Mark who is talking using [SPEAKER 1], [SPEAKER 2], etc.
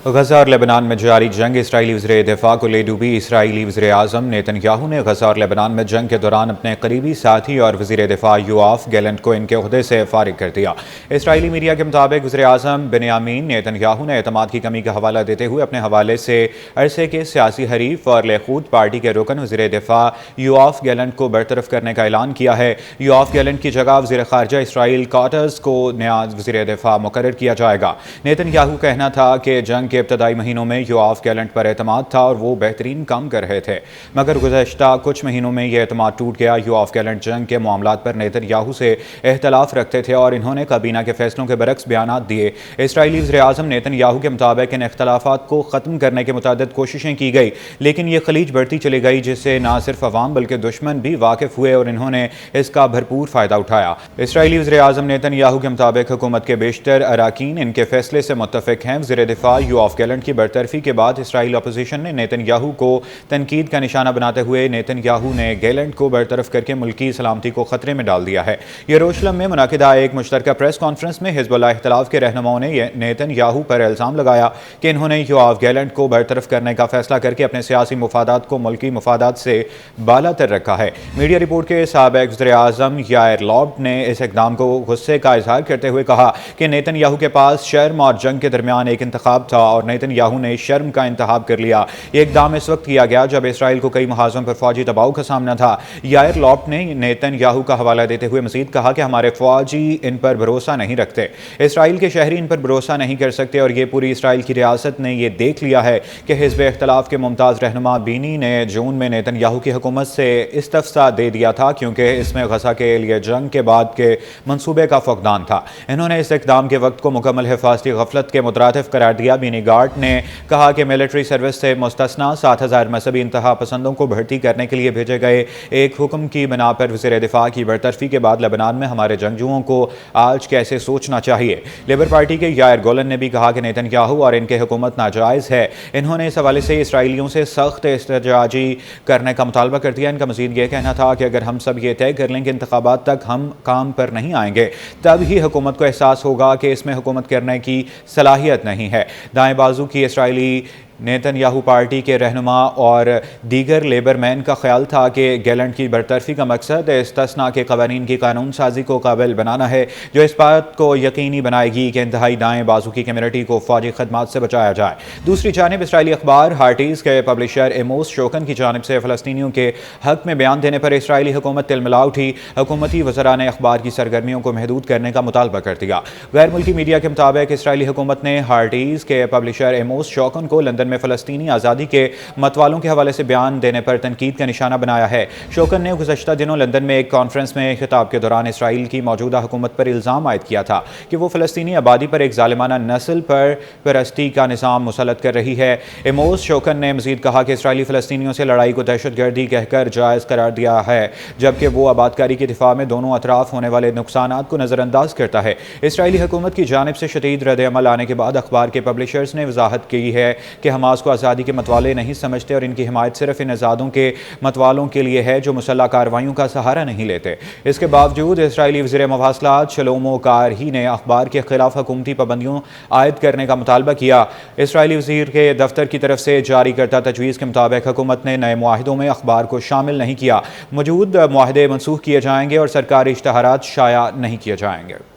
[SPEAKER 1] غزہ اور لبنان میں جاری جنگ اسرائیلی وزیر دفاع کو لے ڈوبی۔ اسرائیلی وزیر اعظم نیتن یاہو نے غزہ اور لبنان میں جنگ کے دوران اپنے قریبی ساتھی اور وزیر دفاع یوآف گیلنٹ کو ان کے عہدے سے فارغ کر دیا۔ اسرائیلی میڈیا کے مطابق وزیر اعظم بنیامین نیتن یاہو نے اعتماد کی کمی کا حوالہ دیتے ہوئے اپنے حوالے سے عرصے کے سیاسی حریف اور لیکود پارٹی کے رکن وزیر دفاع یوآف گیلنٹ کو برطرف کرنے کا اعلان کیا ہے۔ یوآف گیلنٹ کی جگہ وزیر خارجہ اسرائیل کاٹرز کو نیا وزیر دفاع مقرر کیا جائے گا۔ نیتن یاہو کہنا تھا کہ جنگ کے ابتدائی مہینوں میں یوآف گیلنٹ پر اعتماد تھا اور وہ بہترین کام کر رہے تھے، مگر گزشتہ کچھ مہینوں میں یہ اعتماد ٹوٹ گیا۔ یوآف گیلنٹ جنگ کے معاملات پر نیتن یاہو سے اختلاف رکھتے تھے اور انہوں نے کابینہ کے فیصلوں کے برعکس بیانات دیے۔ اسرائیلی وزیر اعظم نیتن یاہو کے مطابق ان اختلافات کو ختم کرنے کے متعدد کوششیں کی گئی، لیکن یہ خلیج بڑھتی چلی گئی جس سے نہ صرف عوام بلکہ دشمن بھی واقف ہوئے اور انہوں نے اس کا بھرپور فائدہ اٹھایا۔ اسرائیلی وزیر اعظم نیتن یاہو کے مطابق حکومت کے بیشتر اراکین ان کے فیصلے سے متفق ہیں۔ وزیر دفاع یوآف گیلنٹ کی برطرفی کے بعد اسرائیل اپوزیشن نے نیتن یاہو کو تنقید کا نشانہ بناتے ہوئے نیتن یاہو نے گیلنٹ کو برطرف کر کے ملکی سلامتی کو خطرے میں ڈال دیا ہے۔ یروشلم میں منعقدہ ایک مشترکہ پریس کانفرنس میں حزب اللہ اختلاف کے رہنماؤں نے نیتن یاہو پر الزام لگایا کہ انہوں نے یوآف گیلنٹ کو برطرف کرنے کا فیصلہ کر کے اپنے سیاسی مفادات کو ملکی مفادات سے بالا تر رکھا ہے۔ میڈیا رپورٹ کے سابق وزیر اعظم یائر لاپڈ نے اس اقدام کو غصے کا اظہار کرتے ہوئے کہا کہ نیتن یاہو کے پاس شرم اور جنگ کے درمیان ایک انتخاب تھا اور نیتن یاہو نے شرم کا انتخاب کر لیا۔ یہ اقدام اس وقت کیا گیا جب اسرائیل کو کئی محاذوں پر فوجی دباؤ کا سامنا تھا۔ یائر لاپڈ نے نیتن یاہو کا حوالہ دیتے ہوئے مزید کہا کہ ہمارے فوجی ان پر بھروسہ نہیں رکھتے، اسرائیل کے شہری ان پر بھروسہ نہیں کر سکتے اور یہ پوری اسرائیل کی ریاست نے یہ دیکھ لیا ہے کہ حزب اختلاف کے ممتاز رہنما بینی نے جون میں نیتن یاہو کی حکومت سے استعفیٰ دے دیا تھا کیونکہ اس میں غزہ کے لیے جنگ کے بعد کے منصوبے کا فقدان تھا۔ انہوں نے اس اقدام کے وقت کو مکمل حفاظتی غفلت کے مترادف قرار دیا۔ بینی گارڈ نے کہا کہ ملٹری سروس سے مستثنی 7,000 مذہبی انتہا پسندوں کو بھرتی کرنے کے لیے بھیجے گئے ایک حکم کی بنا پر وزیر دفاع کی برطرفی کے بعد لبنان میں ہمارے جنگجوؤں کو آج کیسے سوچنا چاہیے۔ لیبر پارٹی کے یائر گولن نے بھی کہا کہ نیتن یاہو اور ان کے حکومت ناجائز ہے۔ انہوں نے اس حوالے سے اسرائیلیوں سے سخت احتجاجی کرنے کا مطالبہ کر دیا۔ ان کا مزید یہ کہنا تھا کہ اگر ہم سب یہ طے کر لیں کہ انتخابات تک ہم کام پر نہیں آئیں گے تب ہی حکومت کو احساس ہوگا کہ اس میں حکومت کرنے کی صلاحیت نہیں ہے۔ دائیں بازو کی اسرائیلی نیتن یاہو پارٹی کے رہنما اور دیگر لیبر مین کا خیال تھا کہ گیلنٹ کی برطرفی کا مقصد استثناء کے قوانین کی قانون سازی کو قابل بنانا ہے جو اس بات کو یقینی بنائے گی کہ انتہائی دائیں بازو کی کمیونٹی کو فوجی خدمات سے بچایا جائے۔ دوسری جانب اسرائیلی اخبار ہارٹیز کے پبلشر ایموس شوکن کی جانب سے فلسطینیوں کے حق میں بیان دینے پر اسرائیلی حکومت تلملا اٹھی۔ حکومتی وزراء نے اخبار کی سرگرمیوں کو محدود کرنے کا مطالبہ کر دیا۔ غیر ملکی میڈیا کے مطابق اسرائیلی حکومت نے ہارٹیز کے پبلشر ایموس شوکن کو لندن میں فلسطینی آزادی کے متوالوں کے حوالے سے بیان دینے پر تنقید کا نشانہ بنایا ہے۔ شوکن نے گزشتہ دنوں لندن میں ایک کانفرنس میں خطاب کے دوران اسرائیل کی موجودہ حکومت پر الزام عائد کیا تھا کہ وہ فلسطینی آبادی پر ایک ظالمانہ نسل پر پرستی کا نظام مسلط کر رہی ہے۔ ایموس شوکن نے مزید کہا کہ اسرائیلی فلسطینیوں سے لڑائی کو دہشت گردی کہہ کر جائز قرار دیا ہے جبکہ وہ آبادکاری کے دفاع میں دونوں اطراف ہونے والے نقصانات کو نظر انداز کرتا ہے۔ اسرائیلی حکومت کی جانب سے شدید رد عمل آنے کے بعد اخبار کے پبلشرز نے وضاحت کی ہے کہ حماس کو آزادی کے متوالے نہیں سمجھتے اور ان کی حمایت صرف ان آزادوں کے متوالوں کے لیے ہے جو مسلح کارروائیوں کا سہارا نہیں لیتے۔ اس کے باوجود اسرائیلی وزیر مواصلات شلومو کارہی نے اخبار کے خلاف حکومتی پابندیوں عائد کرنے کا مطالبہ کیا۔ اسرائیلی وزیر کے دفتر کی طرف سے جاری کردہ تجویز کے مطابق حکومت نے نئے معاہدوں میں اخبار کو شامل نہیں کیا۔ موجود معاہدے منسوخ کیے جائیں گے اور سرکاری اشتہارات شائع نہیں کیے جائیں گے۔